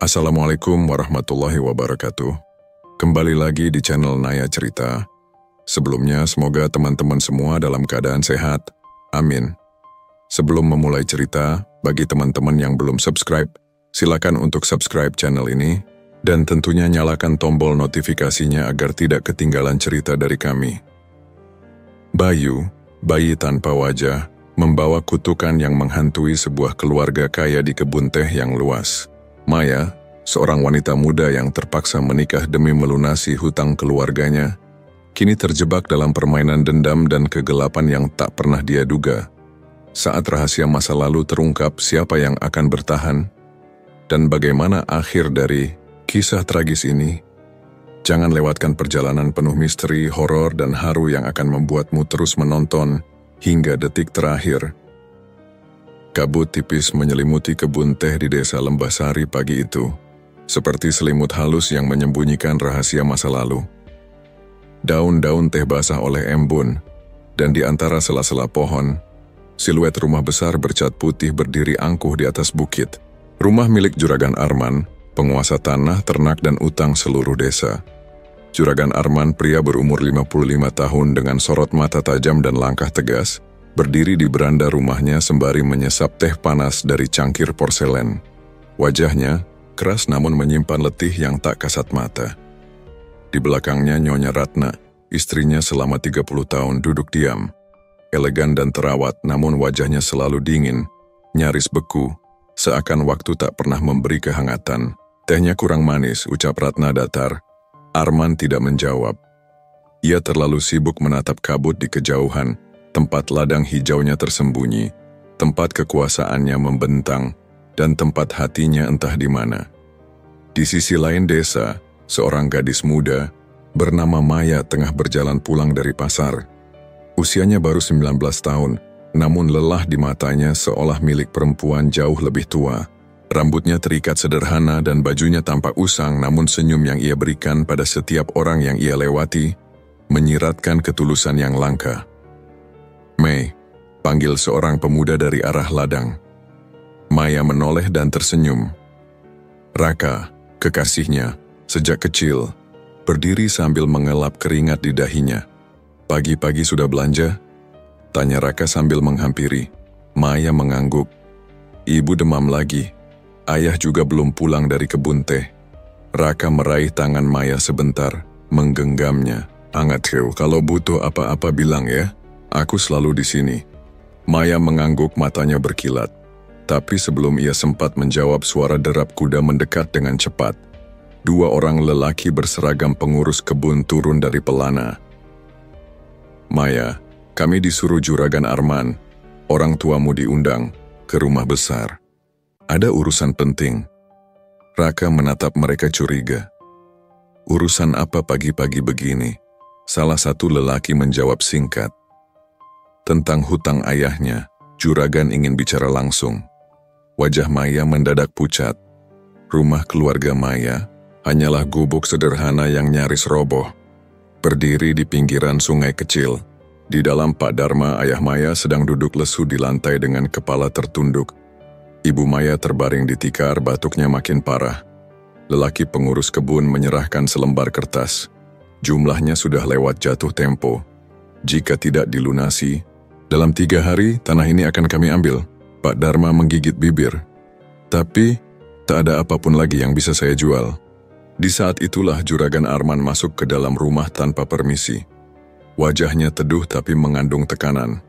Assalamualaikum warahmatullahi wabarakatuh. Kembali lagi di channel Naya Cerita. Sebelumnya, semoga teman-teman semua dalam keadaan sehat. Amin. Sebelum memulai cerita, bagi teman-teman yang belum subscribe, silakan untuk subscribe channel ini, dan tentunya nyalakan tombol notifikasinya agar tidak ketinggalan cerita dari kami. Bayu, bayi tanpa wajah, membawa kutukan yang menghantui sebuah keluarga kaya di kebun teh yang luas. Maya, seorang wanita muda yang terpaksa menikah demi melunasi hutang keluarganya, kini terjebak dalam permainan dendam dan kegelapan yang tak pernah dia duga. Saat rahasia masa lalu terungkap, siapa yang akan bertahan? Dan bagaimana akhir dari kisah tragis ini? Jangan lewatkan perjalanan penuh misteri, horor, dan haru yang akan membuatmu terus menonton hingga detik terakhir. Kabut tipis menyelimuti kebun teh di desa Lembah Sari pagi itu, seperti selimut halus yang menyembunyikan rahasia masa lalu. Daun-daun teh basah oleh embun, dan di antara sela-sela pohon, siluet rumah besar bercat putih berdiri angkuh di atas bukit. Rumah milik Juragan Arman, penguasa tanah, ternak, dan utang seluruh desa. Juragan Arman, pria berumur 55 tahun dengan sorot mata tajam dan langkah tegas, berdiri di beranda rumahnya sembari menyesap teh panas dari cangkir porselen. Wajahnya keras namun menyimpan letih yang tak kasat mata. Di belakangnya Nyonya Ratna, istrinya selama 30 tahun duduk diam. Elegan dan terawat namun wajahnya selalu dingin, nyaris beku, seakan waktu tak pernah memberi kehangatan. Tehnya kurang manis, ucap Ratna datar. Arman tidak menjawab. Ia terlalu sibuk menatap kabut di kejauhan, tempat ladang hijaunya tersembunyi, tempat kekuasaannya membentang, dan tempat hatinya entah di mana. Di sisi lain desa, seorang gadis muda bernama Maya tengah berjalan pulang dari pasar. Usianya baru 19 tahun, namun lelah di matanya seolah milik perempuan jauh lebih tua. Rambutnya terikat sederhana dan bajunya tampak usang, namun senyum yang ia berikan pada setiap orang yang ia lewati menyiratkan ketulusan yang langka. Mei, panggil seorang pemuda dari arah ladang. Maya menoleh dan tersenyum. Raka, kekasihnya, sejak kecil, berdiri sambil mengelap keringat di dahinya. Pagi-pagi sudah belanja? Tanya Raka sambil menghampiri. Maya mengangguk. Ibu demam lagi. Ayah juga belum pulang dari kebun teh. Raka meraih tangan Maya sebentar, menggenggamnya. Angat Heu, kalau butuh apa-apa bilang ya. Aku selalu di sini. Maya mengangguk, matanya berkilat. Tapi sebelum ia sempat menjawab, suara derap kuda mendekat dengan cepat. Dua orang lelaki berseragam pengurus kebun turun dari pelana. Maya, kami disuruh Juragan Arman, orang tuamu diundang, ke rumah besar. Ada urusan penting. Raka menatap mereka curiga. Urusan apa pagi-pagi begini? Salah satu lelaki menjawab singkat. Tentang hutang ayahnya, Juragan ingin bicara langsung. Wajah Maya mendadak pucat. Rumah keluarga Maya hanyalah gubuk sederhana yang nyaris roboh. Berdiri di pinggiran sungai kecil. Di dalam Pak Dharma, ayah Maya sedang duduk lesu di lantai dengan kepala tertunduk. Ibu Maya terbaring di tikar, batuknya makin parah. Lelaki pengurus kebun menyerahkan selembar kertas. Jumlahnya sudah lewat jatuh tempo. Jika tidak dilunasi, dalam 3 hari tanah ini akan kami ambil. Pak Dharma menggigit bibir. Tapi, tak ada apapun lagi yang bisa saya jual. Di saat itulah Juragan Arman masuk ke dalam rumah tanpa permisi. Wajahnya teduh tapi mengandung tekanan.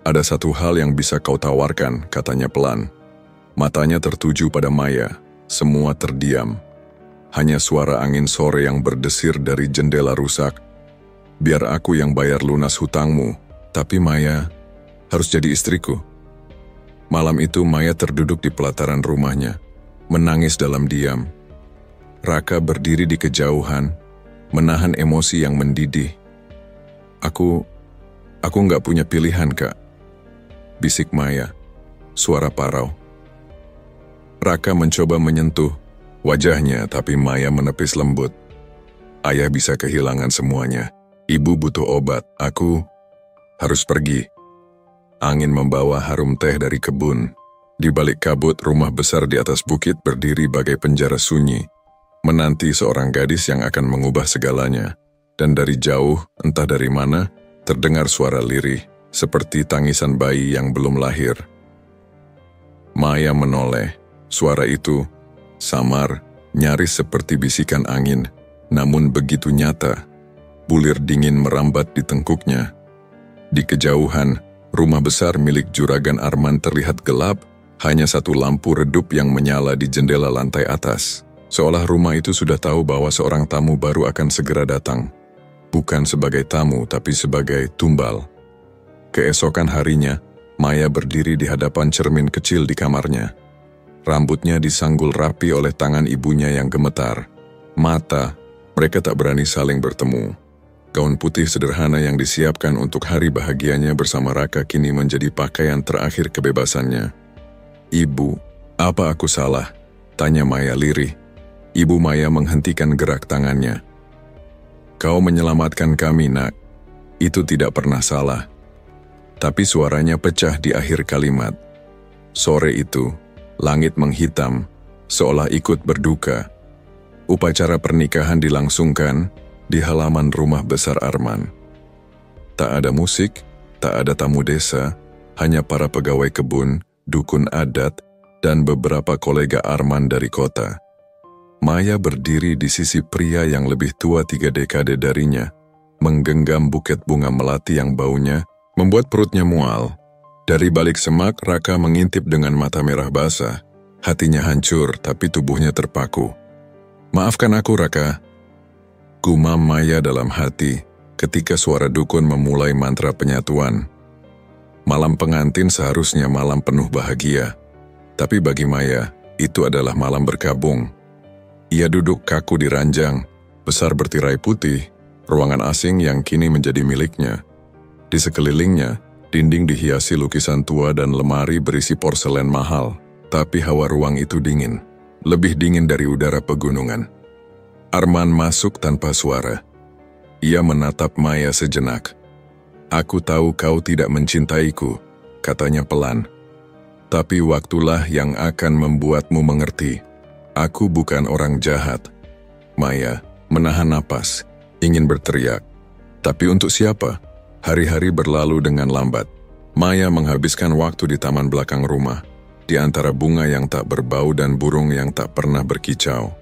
Ada satu hal yang bisa kau tawarkan, katanya pelan. Matanya tertuju pada Maya. Semua terdiam. Hanya suara angin sore yang berdesir dari jendela rusak. Biar aku yang bayar lunas hutangmu. Tapi Maya harus jadi istriku. Malam itu Maya terduduk di pelataran rumahnya, menangis dalam diam. Raka berdiri di kejauhan, menahan emosi yang mendidih. Aku nggak punya pilihan, Kak. Bisik Maya, suara parau. Raka mencoba menyentuh wajahnya, tapi Maya menepis lembut. Ayah bisa kehilangan semuanya. Ibu butuh obat. Aku harus pergi. Angin membawa harum teh dari kebun. Di balik kabut, rumah besar di atas bukit berdiri bagai penjara sunyi, menanti seorang gadis yang akan mengubah segalanya. Dan dari jauh, entah dari mana, terdengar suara lirih, seperti tangisan bayi yang belum lahir. Maya menoleh. Suara itu samar, nyaris seperti bisikan angin, namun begitu nyata. Bulir dingin merambat di tengkuknya. Di kejauhan, rumah besar milik juragan Arman terlihat gelap, hanya satu lampu redup yang menyala di jendela lantai atas. Seolah rumah itu sudah tahu bahwa seorang tamu baru akan segera datang. Bukan sebagai tamu, tapi sebagai tumbal. Keesokan harinya, Maya berdiri di hadapan cermin kecil di kamarnya. Rambutnya disanggul rapi oleh tangan ibunya yang gemetar. Mata, mereka tak berani saling bertemu. Gaun putih sederhana yang disiapkan untuk hari bahagianya bersama Raka kini menjadi pakaian terakhir kebebasannya. "Ibu, apa aku salah?" tanya Maya lirih. Ibu Maya menghentikan gerak tangannya. "Kau menyelamatkan kami, Nak. Itu tidak pernah salah." Tapi suaranya pecah di akhir kalimat. Sore itu, langit menghitam, seolah ikut berduka. Upacara pernikahan dilangsungkan di halaman rumah besar Arman. Tak ada musik, tak ada tamu desa, hanya para pegawai kebun, dukun adat, dan beberapa kolega Arman dari kota. Maya berdiri di sisi pria yang lebih tua 3 dekade darinya, menggenggam buket bunga melati yang baunya membuat perutnya mual. Dari balik semak, Raka mengintip dengan mata merah basah. Hatinya hancur, tapi tubuhnya terpaku. "Maafkan aku, Raka," gumam Maya dalam hati ketika suara dukun memulai mantra penyatuan. Malam pengantin seharusnya malam penuh bahagia. Tapi bagi Maya, itu adalah malam berkabung. Ia duduk kaku di ranjang, besar bertirai putih, ruangan asing yang kini menjadi miliknya. Di sekelilingnya, dinding dihiasi lukisan tua dan lemari berisi porselen mahal. Tapi hawa ruang itu dingin, lebih dingin dari udara pegunungan. Arman masuk tanpa suara. Ia menatap Maya sejenak. "Aku tahu kau tidak mencintaiku," katanya pelan. "Tapi waktulah yang akan membuatmu mengerti. Aku bukan orang jahat." Maya menahan napas, ingin berteriak. Tapi untuk siapa? Hari-hari berlalu dengan lambat. Maya menghabiskan waktu di taman belakang rumah, di antara bunga yang tak berbau dan burung yang tak pernah berkicau.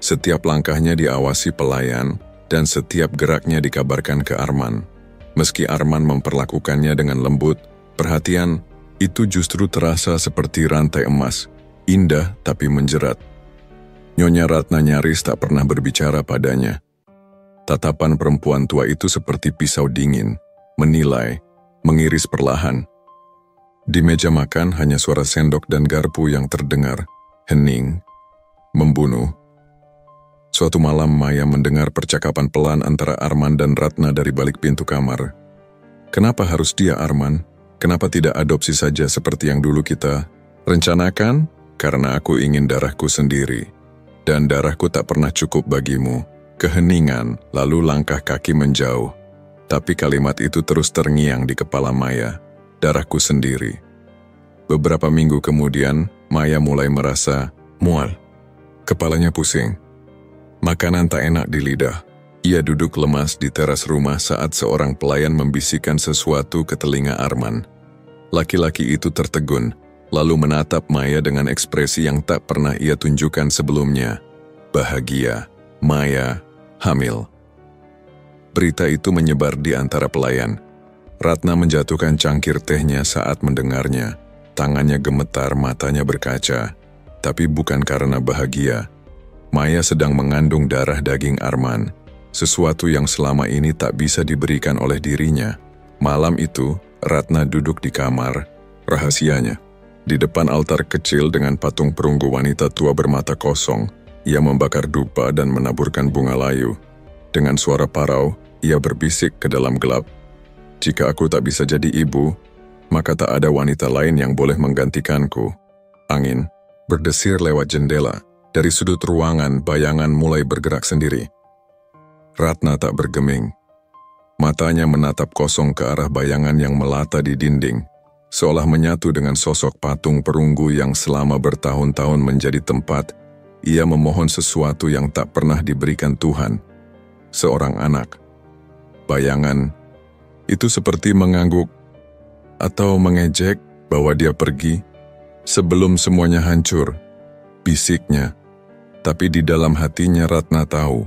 Setiap langkahnya diawasi pelayan, dan setiap geraknya dikabarkan ke Arman. Meski Arman memperlakukannya dengan lembut, perhatian itu justru terasa seperti rantai emas, indah tapi menjerat. Nyonya Ratna nyaris tak pernah berbicara padanya. Tatapan perempuan tua itu seperti pisau dingin, menilai, mengiris perlahan. Di meja makan hanya suara sendok dan garpu yang terdengar, hening, membunuh. Suatu malam Maya mendengar percakapan pelan antara Arman dan Ratna dari balik pintu kamar. "Kenapa harus dia, Arman? Kenapa tidak adopsi saja seperti yang dulu kita rencanakan? Karena aku ingin darahku sendiri. Dan darahku tak pernah cukup bagimu." Keheningan, lalu langkah kaki menjauh. Tapi kalimat itu terus terngiang di kepala Maya. Darahku sendiri. Beberapa minggu kemudian, Maya mulai merasa mual. Kepalanya pusing. Makanan tak enak di lidah. Ia duduk lemas di teras rumah saat seorang pelayan membisikkan sesuatu ke telinga Arman. Laki-laki itu tertegun, lalu menatap Maya dengan ekspresi yang tak pernah ia tunjukkan sebelumnya. Bahagia. Maya hamil. Berita itu menyebar di antara pelayan. Ratna menjatuhkan cangkir tehnya saat mendengarnya. Tangannya gemetar, matanya berkaca. Tapi bukan karena bahagia. Maya sedang mengandung darah daging Arman, sesuatu yang selama ini tak bisa diberikan oleh dirinya. Malam itu, Ratna duduk di kamar, rahasianya. Di depan altar kecil dengan patung perunggu wanita tua bermata kosong, ia membakar dupa dan menaburkan bunga layu. Dengan suara parau, ia berbisik ke dalam gelap. "Jika aku tak bisa jadi ibu, maka tak ada wanita lain yang boleh menggantikanku." Angin berdesir lewat jendela. Dari sudut ruangan, bayangan mulai bergerak sendiri. Ratna tak bergeming. Matanya menatap kosong ke arah bayangan yang melata di dinding. seolah menyatu dengan sosok patung perunggu yang selama bertahun-tahun menjadi tempat ia memohon sesuatu yang tak pernah diberikan Tuhan, seorang anak. Bayangan itu seperti mengangguk atau mengejek bahwa dia pergi sebelum semuanya hancur, bisiknya. Tapi di dalam hatinya Ratna tahu,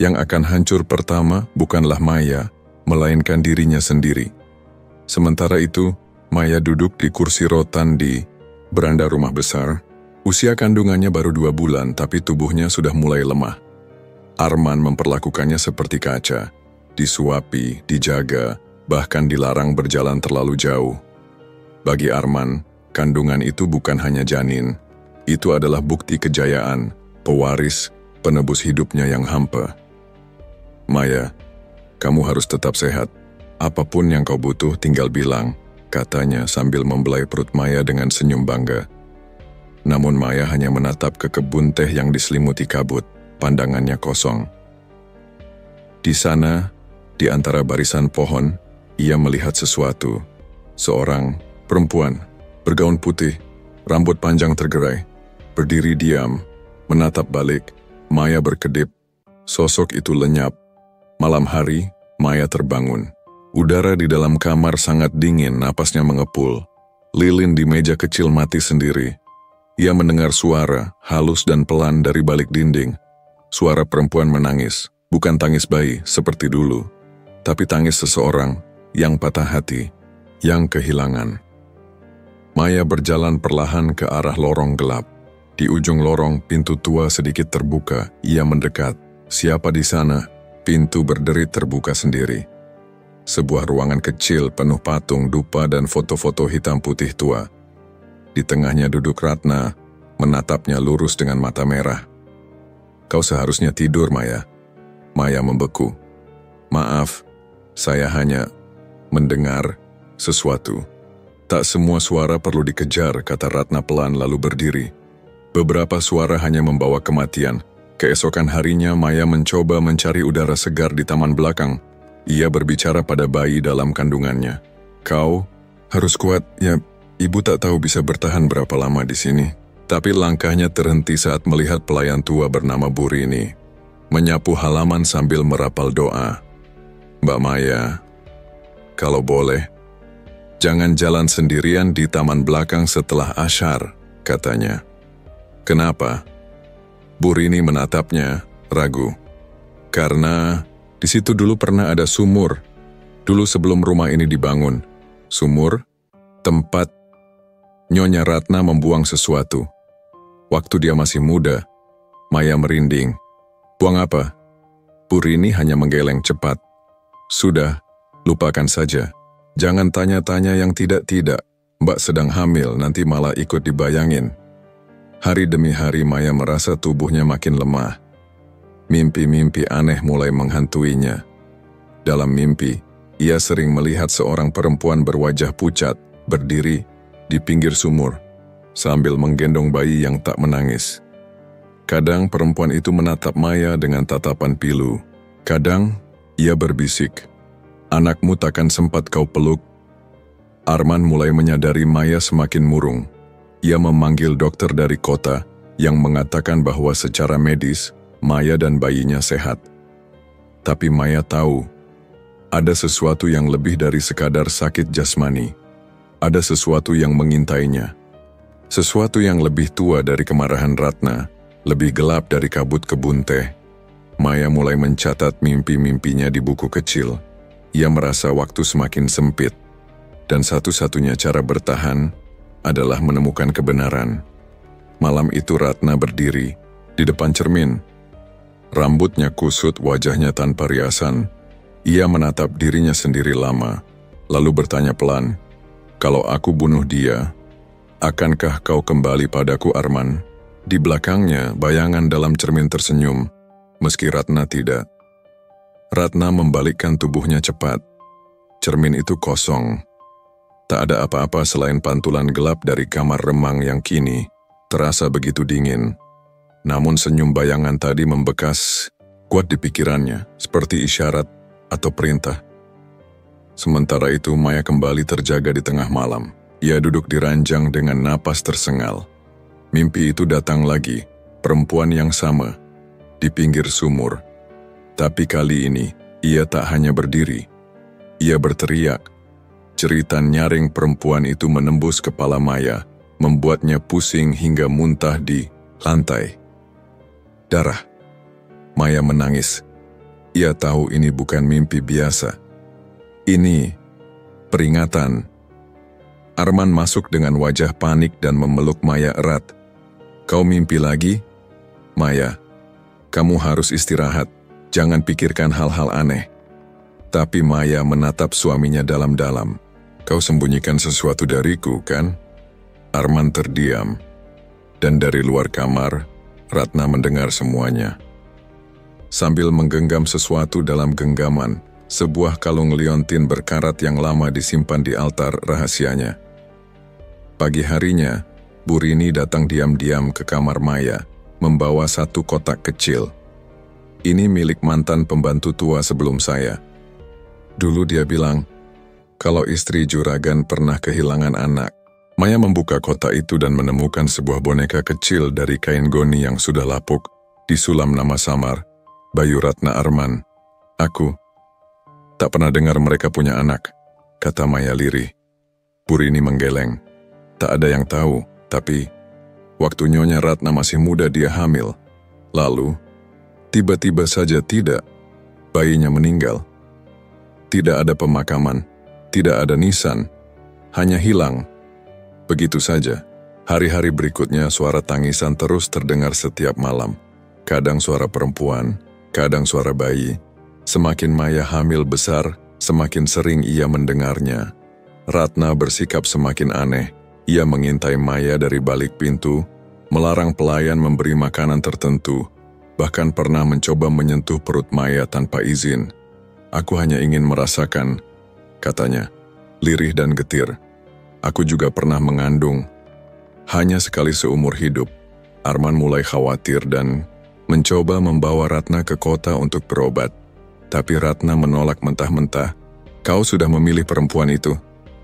yang akan hancur pertama bukanlah Maya, melainkan dirinya sendiri. Sementara itu, Maya duduk di kursi rotan di beranda rumah besar. Usia kandungannya baru 2 bulan, tapi tubuhnya sudah mulai lemah. Arman memperlakukannya seperti kaca, disuapi, dijaga, bahkan dilarang berjalan terlalu jauh. Bagi Arman, kandungan itu bukan hanya janin, itu adalah bukti kejayaan, pewaris, penebus hidupnya yang hampa. Maya, kamu harus tetap sehat. Apapun yang kau butuh tinggal bilang, katanya sambil membelai perut Maya dengan senyum bangga. Namun Maya hanya menatap ke kebun teh yang diselimuti kabut, pandangannya kosong. Di sana, di antara barisan pohon, ia melihat sesuatu. Seorang perempuan, bergaun putih, rambut panjang tergerai, berdiri diam, menatap balik. Maya berkedip, sosok itu lenyap. Malam hari, Maya terbangun. Udara di dalam kamar sangat dingin, napasnya mengepul. Lilin di meja kecil mati sendiri. Ia mendengar suara, halus dan pelan dari balik dinding. Suara perempuan menangis, bukan tangis bayi seperti dulu, tapi tangis seseorang yang patah hati, yang kehilangan. Maya berjalan perlahan ke arah lorong gelap. Di ujung lorong, pintu tua sedikit terbuka. Ia mendekat. Siapa di sana? Pintu berderit terbuka sendiri. Sebuah ruangan kecil penuh patung, dupa dan foto-foto hitam putih tua. Di tengahnya duduk Ratna, menatapnya lurus dengan mata merah. Kau seharusnya tidur, Maya. Maya membeku. Maaf, saya hanya mendengar sesuatu. Tak semua suara perlu dikejar, kata Ratna pelan lalu berdiri. Beberapa suara hanya membawa kematian. Keesokan harinya Maya mencoba mencari udara segar di taman belakang. Ia berbicara pada bayi dalam kandungannya. Kau harus kuat, ya. Ibu tak tahu bisa bertahan berapa lama di sini. Tapi langkahnya terhenti saat melihat pelayan tua bernama Burini menyapu halaman sambil merapal doa. Mbak Maya, kalau boleh, jangan jalan sendirian di taman belakang setelah asyar, katanya. Kenapa? Burini menatapnya, ragu. Karena di situ dulu pernah ada sumur. Dulu sebelum rumah ini dibangun. Sumur, tempat Nyonya Ratna membuang sesuatu. Waktu dia masih muda, Maya merinding. Buang apa? Burini hanya menggeleng cepat. Sudah, lupakan saja. Jangan tanya-tanya yang tidak-tidak. Mbak sedang hamil, nanti malah ikut dibayangin. Hari demi hari Maya merasa tubuhnya makin lemah. Mimpi-mimpi aneh mulai menghantuinya. Dalam mimpi, ia sering melihat seorang perempuan berwajah pucat, berdiri di pinggir sumur, sambil menggendong bayi yang tak menangis. Kadang perempuan itu menatap Maya dengan tatapan pilu. Kadang, ia berbisik, anakmu takkan sempat kau peluk. Arman mulai menyadari Maya semakin murung. Ia memanggil dokter dari kota yang mengatakan bahwa secara medis, Maya dan bayinya sehat. Tapi Maya tahu, ada sesuatu yang lebih dari sekadar sakit jasmani. Ada sesuatu yang mengintainya. Sesuatu yang lebih tua dari kemarahan Ratna, lebih gelap dari kabut kebun teh. Maya mulai mencatat mimpi-mimpinya di buku kecil. Ia merasa waktu semakin sempit, dan satu-satunya cara bertahan adalah menemukan kebenaran. Malam itu Ratna berdiri di depan cermin. Rambutnya kusut, wajahnya tanpa riasan. Ia menatap dirinya sendiri lama, lalu bertanya pelan, kalau aku bunuh dia, akankah kau kembali padaku, Arman? Di belakangnya, bayangan dalam cermin tersenyum, meski Ratna tidak. Ratna membalikkan tubuhnya cepat. Cermin itu kosong. Tak ada apa-apa selain pantulan gelap dari kamar remang yang kini terasa begitu dingin. Namun senyum bayangan tadi membekas kuat di pikirannya, seperti isyarat atau perintah. Sementara itu Maya kembali terjaga di tengah malam. Ia duduk di ranjang dengan napas tersengal. Mimpi itu datang lagi, perempuan yang sama, di pinggir sumur. Tapi kali ini, ia tak hanya berdiri. Ia berteriak. Cerita nyaring perempuan itu menembus kepala Maya, membuatnya pusing hingga muntah di lantai. Darah. Maya menangis. Ia tahu ini bukan mimpi biasa. Ini peringatan. Arman masuk dengan wajah panik dan memeluk Maya erat. Kau mimpi lagi? Maya, kamu harus istirahat. Jangan pikirkan hal-hal aneh. Tapi Maya menatap suaminya dalam-dalam. Kau sembunyikan sesuatu dariku, kan? Arman terdiam. Dan dari luar kamar, Ratna mendengar semuanya. Sambil menggenggam sesuatu dalam genggaman, sebuah kalung liontin berkarat yang lama disimpan di altar rahasianya. Pagi harinya, Bu Rini datang diam-diam ke kamar Maya, membawa satu kotak kecil. Ini milik mantan pembantu tua sebelum saya. Dulu dia bilang, kalau istri juragan pernah kehilangan anak. Maya membuka kotak itu dan menemukan sebuah boneka kecil dari kain goni yang sudah lapuk, disulam nama samar, Bayu Ratna Arman. Aku tak pernah dengar mereka punya anak, kata Maya lirih. Bu Rini menggeleng. Tak ada yang tahu, tapi waktu Nyonya Ratna masih muda dia hamil. Lalu, tiba-tiba saja bayinya meninggal. Tidak ada pemakaman, tidak ada nisan, hanya hilang. Begitu saja, hari-hari berikutnya suara tangisan terus terdengar setiap malam. Kadang suara perempuan, kadang suara bayi. Semakin Maya hamil besar, semakin sering ia mendengarnya. Ratna bersikap semakin aneh. Ia mengintai Maya dari balik pintu, melarang pelayan memberi makanan tertentu, bahkan pernah mencoba menyentuh perut Maya tanpa izin. Aku hanya ingin merasakan, katanya, lirih dan getir. Aku juga pernah mengandung. Hanya sekali seumur hidup. Arman mulai khawatir dan mencoba membawa Ratna ke kota untuk berobat. Tapi Ratna menolak mentah-mentah. Kau sudah memilih perempuan itu.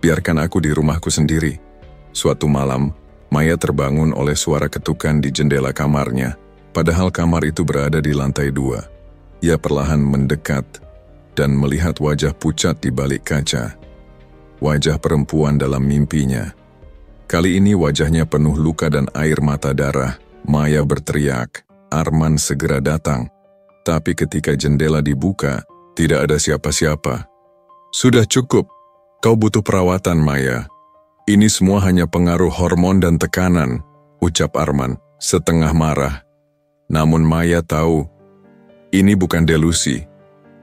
Biarkan aku di rumahku sendiri. Suatu malam, Maya terbangun oleh suara ketukan di jendela kamarnya, padahal kamar itu berada di lantai 2. Ia perlahan mendekat dan melihat wajah pucat di balik kaca. Wajah perempuan dalam mimpinya. Kali ini wajahnya penuh luka dan air mata darah. Maya berteriak, Arman segera datang. Tapi ketika jendela dibuka, tidak ada siapa-siapa. Sudah cukup, kau butuh perawatan, Maya. Ini semua hanya pengaruh hormon dan tekanan, ucap Arman, setengah marah. Namun Maya tahu, ini bukan delusi.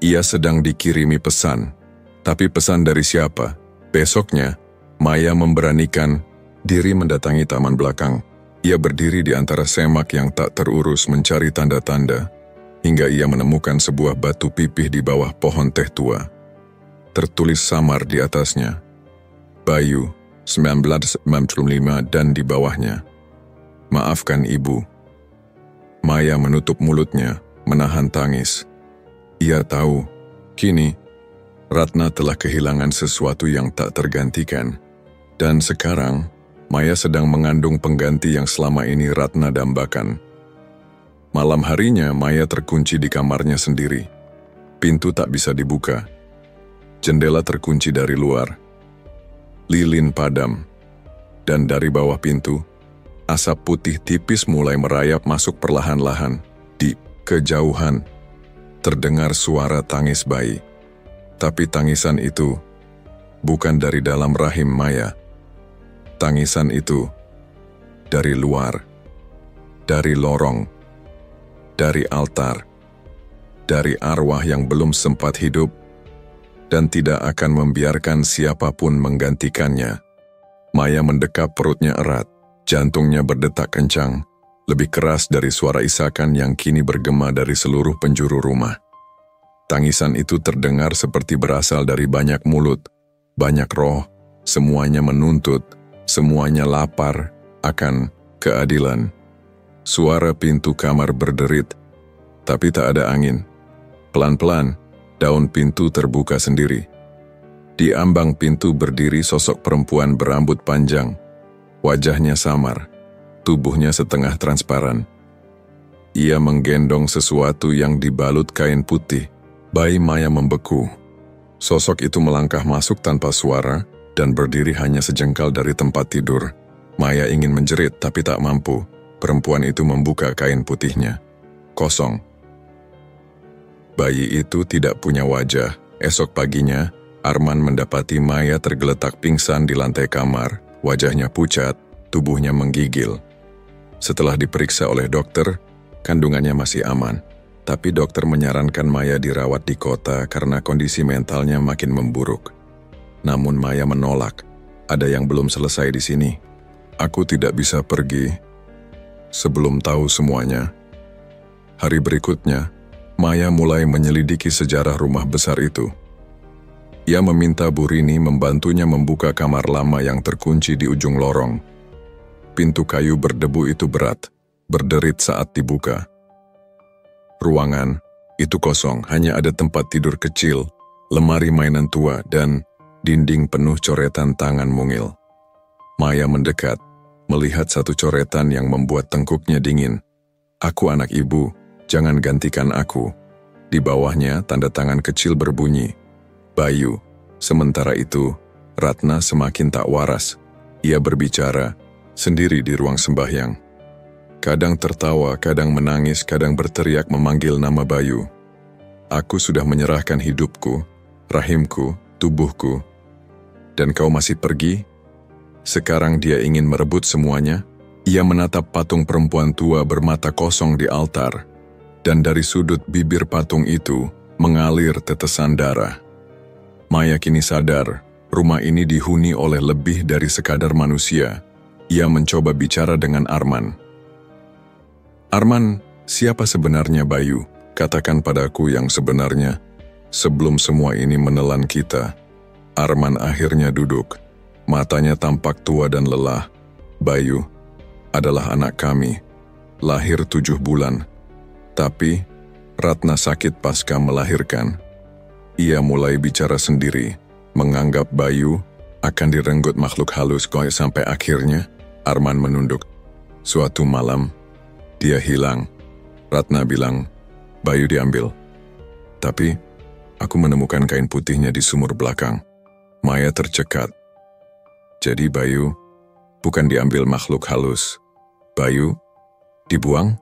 Ia sedang dikirimi pesan. Tapi pesan dari siapa? Besoknya, Maya memberanikan diri mendatangi taman belakang. Ia berdiri di antara semak yang tak terurus mencari tanda-tanda, hingga ia menemukan sebuah batu pipih di bawah pohon teh tua. Tertulis samar di atasnya, Bayu, 1995 dan di bawahnya, maafkan ibu. Maya menutup mulutnya, menahan tangis. Ia tahu, kini, Ratna telah kehilangan sesuatu yang tak tergantikan. Dan sekarang, Maya sedang mengandung pengganti yang selama ini Ratna dambakan. Malam harinya, Maya terkunci di kamarnya sendiri. Pintu tak bisa dibuka. Jendela terkunci dari luar. Lilin padam, dan dari bawah pintu, asap putih tipis mulai merayap masuk perlahan-lahan. Di kejauhan, terdengar suara tangis bayi. Tapi tangisan itu bukan dari dalam rahim Maya. Tangisan itu dari luar, dari lorong, dari altar, dari arwah yang belum sempat hidup, dan tidak akan membiarkan siapapun menggantikannya. Maya mendekap perutnya erat, jantungnya berdetak kencang, lebih keras dari suara isakan yang kini bergema dari seluruh penjuru rumah. Tangisan itu terdengar seperti berasal dari banyak mulut, banyak roh, semuanya menuntut, semuanya lapar akan keadilan. Suara pintu kamar berderit, tapi tak ada angin. Pelan-pelan, daun pintu terbuka sendiri. Di ambang pintu berdiri sosok perempuan berambut panjang. Wajahnya samar, tubuhnya setengah transparan. Ia menggendong sesuatu yang dibalut kain putih. Bayi Maya membeku. Sosok itu melangkah masuk tanpa suara dan berdiri hanya sejengkal dari tempat tidur. Maya ingin menjerit tapi tak mampu. Perempuan itu membuka kain putihnya. Kosong. Bayi itu tidak punya wajah. Esok paginya, Arman mendapati Maya tergeletak pingsan di lantai kamar. Wajahnya pucat, tubuhnya menggigil. Setelah diperiksa oleh dokter, kandungannya masih aman. Tapi dokter menyarankan Maya dirawat di kota karena kondisi mentalnya makin memburuk. Namun Maya menolak. Ada yang belum selesai di sini. Aku tidak bisa pergi sebelum tahu semuanya. Hari berikutnya, Maya mulai menyelidiki sejarah rumah besar itu. Ia meminta Bu Rini membantunya membuka kamar lama yang terkunci di ujung lorong. Pintu kayu berdebu itu berat, berderit saat dibuka. Ruangan itu kosong, hanya ada tempat tidur kecil, lemari mainan tua, dan dinding penuh coretan tangan mungil. Maya mendekat, melihat satu coretan yang membuat tengkuknya dingin. "Aku anak ibu, jangan gantikan aku." Di bawahnya tanda tangan kecil berbunyi, "Bayu." Sementara itu, Ratna semakin tak waras. Ia berbicara sendiri di ruang sembahyang. Kadang tertawa, kadang menangis, kadang berteriak memanggil nama Bayu. "Aku sudah menyerahkan hidupku, rahimku, tubuhku. Dan kau masih pergi?" Sekarang dia ingin merebut semuanya. Ia menatap patung perempuan tua bermata kosong di altar. Dan dari sudut bibir patung itu mengalir tetesan darah. Maya kini sadar, rumah ini dihuni oleh lebih dari sekadar manusia. Ia mencoba bicara dengan Arman. "Arman, siapa sebenarnya Bayu? Katakan padaku yang sebenarnya, sebelum semua ini menelan kita." Arman akhirnya duduk. Matanya tampak tua dan lelah. "Bayu adalah anak kami, lahir 7 bulan. Tapi Ratna sakit pasca melahirkan." Ia mulai bicara sendiri, menganggap Bayu akan direnggut makhluk halus sampai akhirnya Arman menunduk. Suatu malam, dia hilang. Ratna bilang, "Bayu diambil." Tapi, aku menemukan kain putihnya di sumur belakang. Maya tercekat. Jadi Bayu bukan diambil makhluk halus. Bayu dibuang?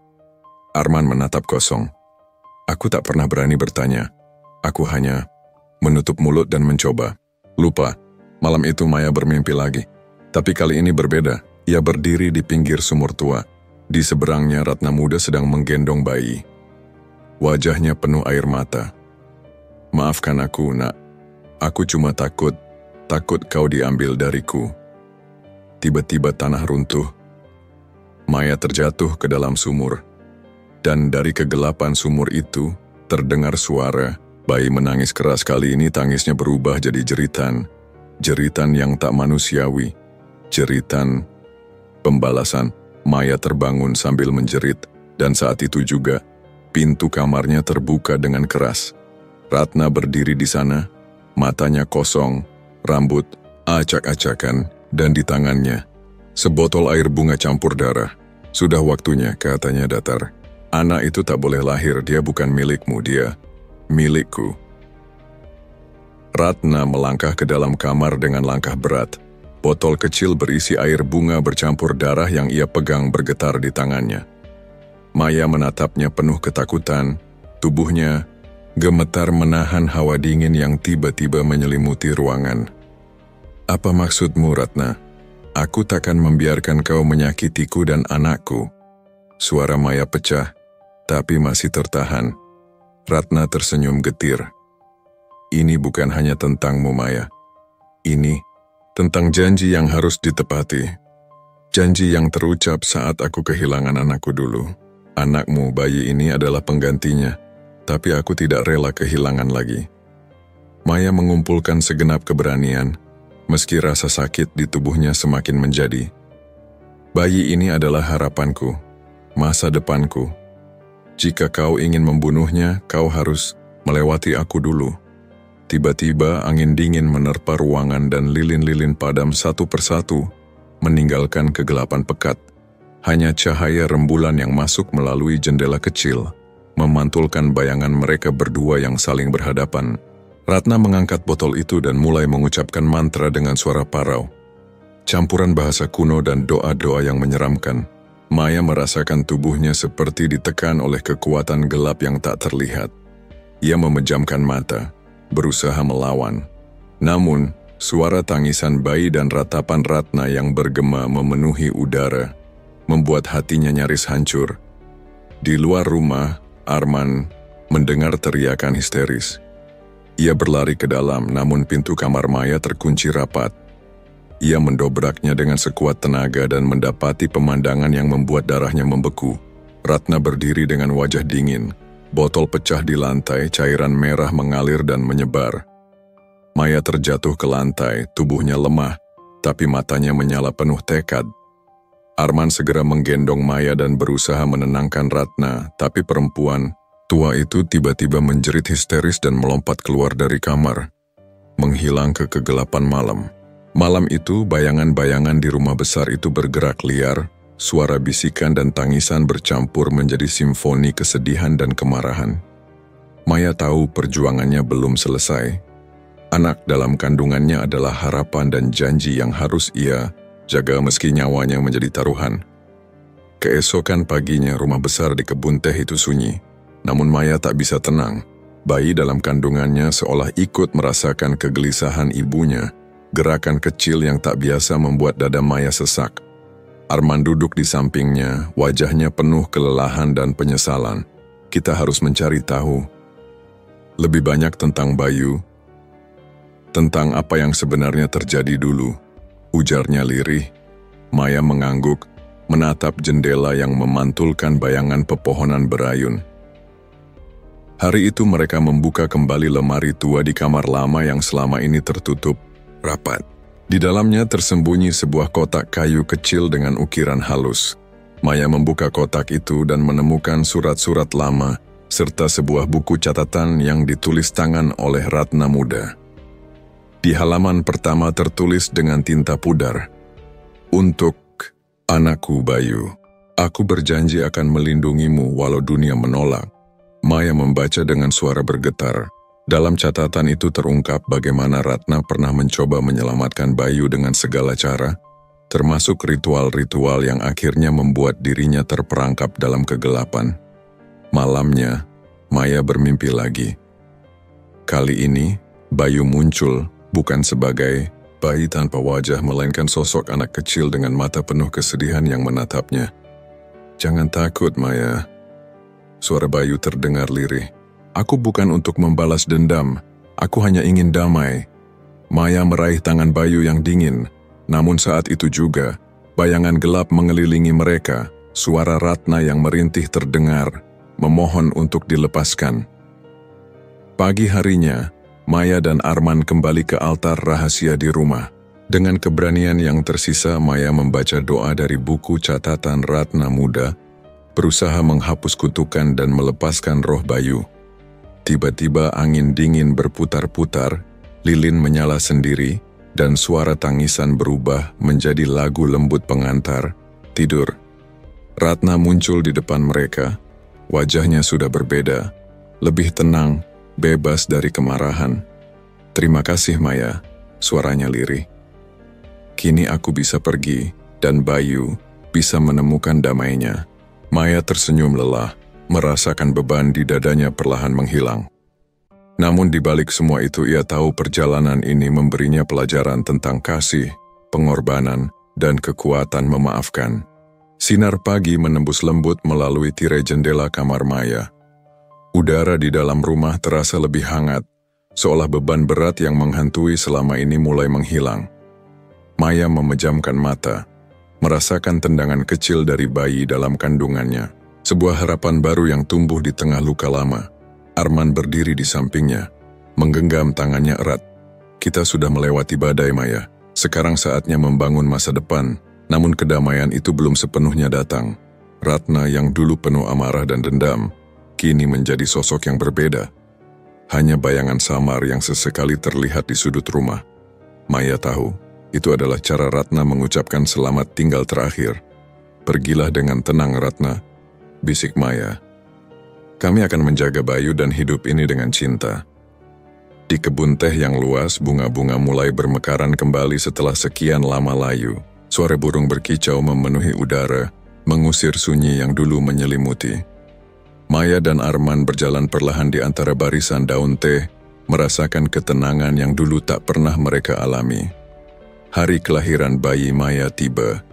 Arman menatap kosong. Aku tak pernah berani bertanya. Aku hanya menutup mulut dan mencoba. Lupa, malam itu Maya bermimpi lagi. Tapi kali ini berbeda. Ia berdiri di pinggir sumur tua. Di seberangnya Ratna muda sedang menggendong bayi. Wajahnya penuh air mata. "Maafkan aku, nak. Aku cuma takut kau diambil dariku." Tiba-tiba tanah runtuh. Maya terjatuh ke dalam sumur. Dan dari kegelapan sumur itu, terdengar suara. Bayi menangis keras. Kali ini tangisnya berubah jadi jeritan. Jeritan yang tak manusiawi. Jeritan pembalasan. Maya terbangun sambil menjerit, dan saat itu juga, pintu kamarnya terbuka dengan keras. Ratna berdiri di sana, matanya kosong, rambut acak-acakan, dan di tangannya, sebotol air bunga campur darah. "Sudah waktunya," katanya datar. "Anak itu tak boleh lahir, dia bukan milikmu, dia milikku." Ratna melangkah ke dalam kamar dengan langkah berat. Botol kecil berisi air bunga bercampur darah yang ia pegang bergetar di tangannya. Maya menatapnya penuh ketakutan. Tubuhnya gemetar menahan hawa dingin yang tiba-tiba menyelimuti ruangan. "Apa maksudmu, Ratna? Aku takkan membiarkan kau menyakitiku dan anakku." Suara Maya pecah, tapi masih tertahan. Ratna tersenyum getir. "Ini bukan hanya tentangmu, Maya. Ini tentang janji yang harus ditepati. Janji yang terucap saat aku kehilangan anakku dulu. Anakmu, bayi ini adalah penggantinya, tapi aku tidak rela kehilangan lagi." Maya mengumpulkan segenap keberanian, meski rasa sakit di tubuhnya semakin menjadi. "Bayi ini adalah harapanku, masa depanku. Jika kau ingin membunuhnya, kau harus melewati aku dulu." Tiba-tiba angin dingin menerpa ruangan dan lilin-lilin padam satu persatu, meninggalkan kegelapan pekat. Hanya cahaya rembulan yang masuk melalui jendela kecil, memantulkan bayangan mereka berdua yang saling berhadapan. Ratna mengangkat botol itu dan mulai mengucapkan mantra dengan suara parau. Campuran bahasa kuno dan doa-doa yang menyeramkan. Maya merasakan tubuhnya seperti ditekan oleh kekuatan gelap yang tak terlihat. Ia memejamkan mata, berusaha melawan. Namun, suara tangisan bayi dan ratapan Ratna yang bergema memenuhi udara, membuat hatinya nyaris hancur. Di luar rumah, Arman mendengar teriakan histeris. Ia berlari ke dalam, namun pintu kamar Maya terkunci rapat. Ia mendobraknya dengan sekuat tenaga dan mendapati pemandangan yang membuat darahnya membeku. Ratna berdiri dengan wajah dingin. Botol pecah di lantai, cairan merah mengalir dan menyebar. Maya terjatuh ke lantai, tubuhnya lemah, tapi matanya menyala penuh tekad. Arman segera menggendong Maya dan berusaha menenangkan Ratna, tapi perempuan tua itu tiba-tiba menjerit histeris dan melompat keluar dari kamar, menghilang ke kegelapan malam. Malam itu, bayangan-bayangan di rumah besar itu bergerak liar, suara bisikan dan tangisan bercampur menjadi simfoni kesedihan dan kemarahan. Maya tahu perjuangannya belum selesai. Anak dalam kandungannya adalah harapan dan janji yang harus ia jaga meski nyawanya menjadi taruhan. Keesokan paginya, rumah besar di kebun teh itu sunyi. Namun Maya tak bisa tenang. Bayi dalam kandungannya seolah ikut merasakan kegelisahan ibunya. Gerakan kecil yang tak biasa membuat dada Maya sesak. Arman duduk di sampingnya, wajahnya penuh kelelahan dan penyesalan. Kita harus mencari tahu lebih banyak tentang Bayu, tentang apa yang sebenarnya terjadi dulu, ujarnya lirih. Maya mengangguk, menatap jendela yang memantulkan bayangan pepohonan berayun. Hari itu mereka membuka kembali lemari tua di kamar lama yang selama ini tertutup rapat. Di dalamnya tersembunyi sebuah kotak kayu kecil dengan ukiran halus. Maya membuka kotak itu dan menemukan surat-surat lama, serta sebuah buku catatan yang ditulis tangan oleh Ratna muda. Di halaman pertama tertulis dengan tinta pudar, "Untuk anakku Bayu, aku berjanji akan melindungimu walau dunia menolak." Maya membaca dengan suara bergetar. Dalam catatan itu terungkap bagaimana Ratna pernah mencoba menyelamatkan Bayu dengan segala cara, termasuk ritual-ritual yang akhirnya membuat dirinya terperangkap dalam kegelapan. Malamnya, Maya bermimpi lagi. Kali ini, Bayu muncul bukan sebagai bayi tanpa wajah, melainkan sosok anak kecil dengan mata penuh kesedihan yang menatapnya. "Jangan takut, Maya." Suara Bayu terdengar lirih. "Aku bukan untuk membalas dendam, aku hanya ingin damai." Maya meraih tangan Bayu yang dingin, namun saat itu juga, bayangan gelap mengelilingi mereka, suara Ratna yang merintih terdengar, memohon untuk dilepaskan. Pagi harinya, Maya dan Arman kembali ke altar rahasia di rumah. Dengan keberanian yang tersisa, Maya membaca doa dari buku catatan Ratna muda, berusaha menghapus kutukan dan melepaskan roh Bayu. Tiba-tiba angin dingin berputar-putar, lilin menyala sendiri, dan suara tangisan berubah menjadi lagu lembut pengantar tidur. Ratna muncul di depan mereka, wajahnya sudah berbeda, lebih tenang, bebas dari kemarahan. "Terima kasih Maya," suaranya lirih. "Kini aku bisa pergi, dan Bayu bisa menemukan damainya." Maya tersenyum lelah, merasakan beban di dadanya perlahan menghilang. Namun di balik semua itu ia tahu perjalanan ini memberinya pelajaran tentang kasih, pengorbanan, dan kekuatan memaafkan. Sinar pagi menembus lembut melalui tirai jendela kamar Maya. Udara di dalam rumah terasa lebih hangat, seolah beban berat yang menghantui selama ini mulai menghilang. Maya memejamkan mata, merasakan tendangan kecil dari bayi dalam kandungannya. Sebuah harapan baru yang tumbuh di tengah luka lama. Arman berdiri di sampingnya, menggenggam tangannya erat. "Kita sudah melewati badai, Maya. Sekarang saatnya membangun masa depan." Namun kedamaian itu belum sepenuhnya datang. Ratna yang dulu penuh amarah dan dendam, kini menjadi sosok yang berbeda. hanya bayangan samar yang sesekali terlihat di sudut rumah. Maya tahu, itu adalah cara Ratna mengucapkan selamat tinggal terakhir. "Pergilah dengan tenang, Ratna," bisik Maya. "Kami akan menjaga Bayu dan hidup ini dengan cinta." Di kebun teh yang luas, bunga-bunga mulai bermekaran kembali setelah sekian lama layu. Suara burung berkicau memenuhi udara, mengusir sunyi yang dulu menyelimuti. Maya dan Arman berjalan perlahan di antara barisan daun teh, merasakan ketenangan yang dulu tak pernah mereka alami. Hari kelahiran bayi Maya tiba.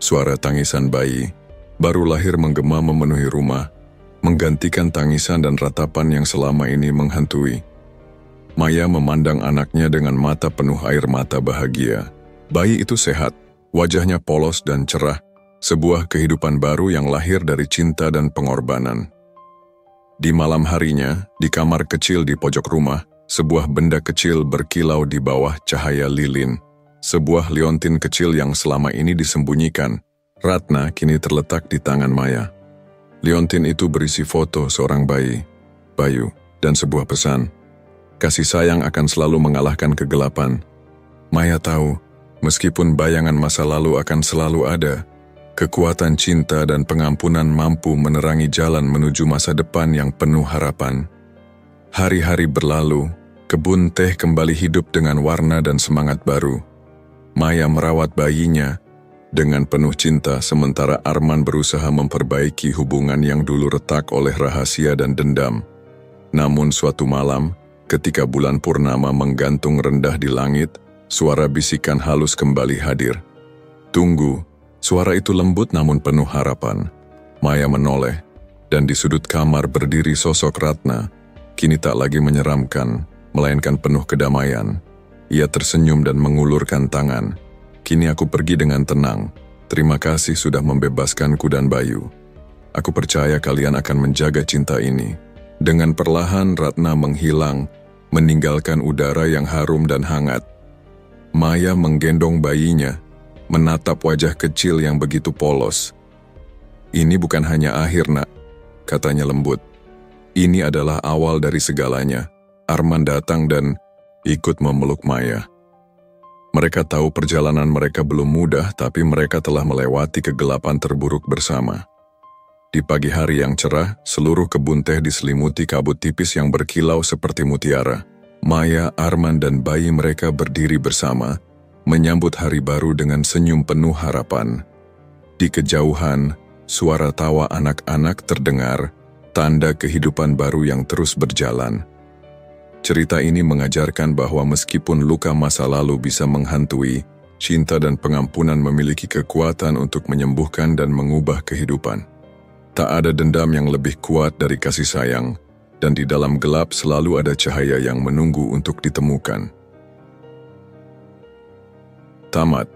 Suara tangisan bayi, baru lahir menggema memenuhi rumah, menggantikan tangisan dan ratapan yang selama ini menghantui. Maya memandang anaknya dengan mata penuh air mata bahagia. Bayi itu sehat, wajahnya polos dan cerah, sebuah kehidupan baru yang lahir dari cinta dan pengorbanan. Di malam harinya, di kamar kecil di pojok rumah, sebuah benda kecil berkilau di bawah cahaya lilin. Sebuah liontin kecil yang selama ini disembunyikan, Ratna, kini terletak di tangan Maya. Liontin itu berisi foto seorang bayi, Bayu, dan sebuah pesan. Kasih sayang akan selalu mengalahkan kegelapan. Maya tahu, meskipun bayangan masa lalu akan selalu ada, kekuatan cinta dan pengampunan mampu menerangi jalan menuju masa depan yang penuh harapan. Hari-hari berlalu, kebun teh kembali hidup dengan warna dan semangat baru. Maya merawat bayinya dengan penuh cinta, sementara Arman berusaha memperbaiki hubungan yang dulu retak oleh rahasia dan dendam. Namun suatu malam, ketika bulan purnama menggantung rendah di langit, suara bisikan halus kembali hadir. "Tunggu." Suara itu lembut namun penuh harapan. Maya menoleh, dan di sudut kamar berdiri sosok Ratna, kini tak lagi menyeramkan, melainkan penuh kedamaian. Ia tersenyum dan mengulurkan tangan. "Kini aku pergi dengan tenang. Terima kasih sudah membebaskanku dan Bayu. Aku percaya kalian akan menjaga cinta ini." Dengan perlahan Ratna menghilang, meninggalkan udara yang harum dan hangat. Maya menggendong bayinya, menatap wajah kecil yang begitu polos. "Ini bukan hanya akhir, Nak," katanya lembut. "Ini adalah awal dari segalanya." Arman datang dan ikut memeluk Maya. Mereka tahu perjalanan mereka belum mudah, tapi mereka telah melewati kegelapan terburuk bersama. Di pagi hari yang cerah, seluruh kebun teh diselimuti kabut tipis yang berkilau seperti mutiara. Maya, Arman, dan bayi mereka berdiri bersama, menyambut hari baru dengan senyum penuh harapan. Di kejauhan, suara tawa anak-anak terdengar, tanda kehidupan baru yang terus berjalan. Cerita ini mengajarkan bahwa meskipun luka masa lalu bisa menghantui, cinta dan pengampunan memiliki kekuatan untuk menyembuhkan dan mengubah kehidupan. Tak ada dendam yang lebih kuat dari kasih sayang, dan di dalam gelap selalu ada cahaya yang menunggu untuk ditemukan. Tamat.